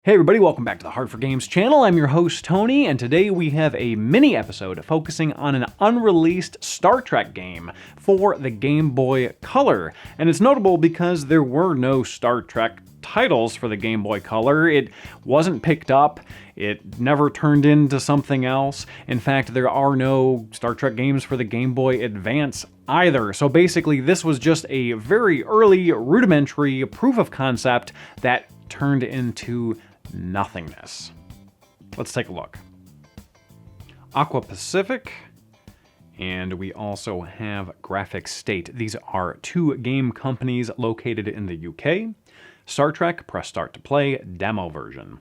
Hey everybody, welcome back to the Hard4Games channel. I'm your host Tony, and today we have a mini episode focusing on an unreleased Star Trek game for the Game Boy Color. And it's notable because there were no Star Trek titles for the Game Boy Color. It wasn't picked up. It never turned into something else. In fact, there are no Star Trek games for the Game Boy Advance either. So basically, this was just a very early, rudimentary proof of concept that turned into nothingness. Let's take a look. Aqua Pacific, and we also have Graphic State. These are two game companies located in the UK. Star Trek, press start to play, demo version.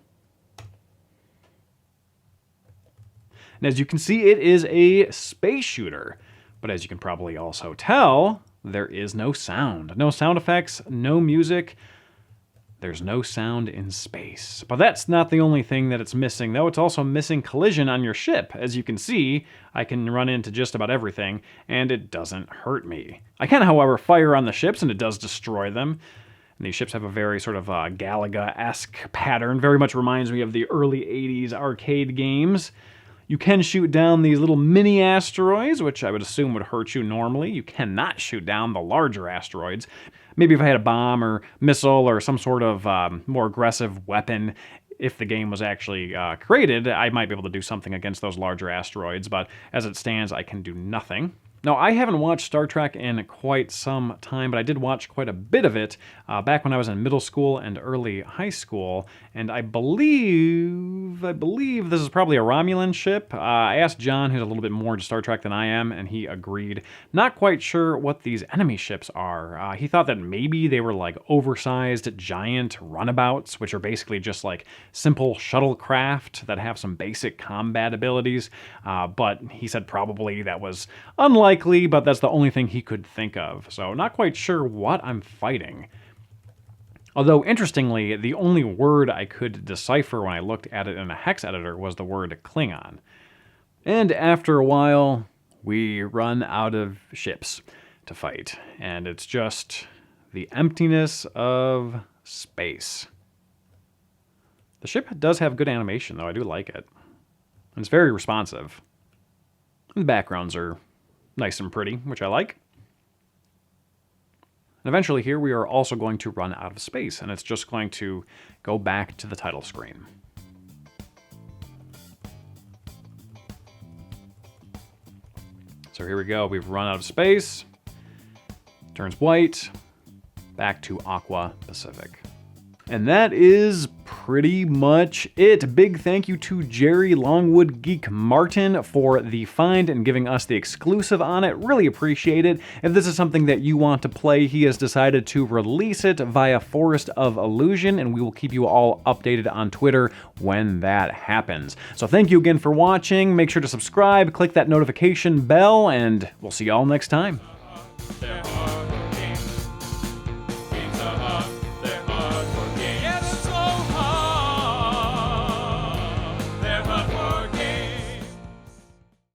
And as you can see, it is a space shooter. But as you can probably also tell, there is no sound. No sound effects, no music. There's no sound in space. But that's not the only thing that it's missing, though. It's also missing collision on your ship. As you can see, I can run into just about everything, and it doesn't hurt me. I can, however, fire on the ships, and it does destroy them. And these ships have a very sort of Galaga-esque pattern. Very much reminds me of the early 80s arcade games. You can shoot down these little mini asteroids, which I would assume would hurt you normally. You cannot shoot down the larger asteroids. Maybe if I had a bomb or missile or some sort of more aggressive weapon, if the game was actually created, I might be able to do something against those larger asteroids, but as it stands, I can do nothing. Now, I haven't watched Star Trek in quite some time, but I did watch quite a bit of it back when I was in middle school and early high school, and I believe this is probably a Romulan ship. I asked John, who's a little bit more into Star Trek than I am, and he agreed. Not quite sure what these enemy ships are. He thought that maybe they were like oversized giant runabouts, which are basically just like simple shuttlecraft that have some basic combat abilities, but he said probably that was unlikely, but that's the only thing he could think of. So not quite sure what I'm fighting. Although, interestingly, the only word I could decipher when I looked at it in a hex editor was the word Klingon. And after a while, we run out of ships to fight. And it's just the emptiness of space. The ship does have good animation, though. I do like it. And it's very responsive. And the backgrounds are nice and pretty, which I like. And eventually here we are also going to run out of space, and it's just going to go back to the title screen. So here we go. We've run out of space. Turns white. Back to Aqua Pacific. And that is pretty much it. Big thank you to Jerry LongWoodGeek Martin for the find and giving us the exclusive on it. Really appreciate it. If this is something that you want to play, he has decided to release it via Forest of Illusion, and we will keep you all updated on Twitter when that happens. So thank you again for watching. Make sure to subscribe, click that notification bell, and we'll see you all next time.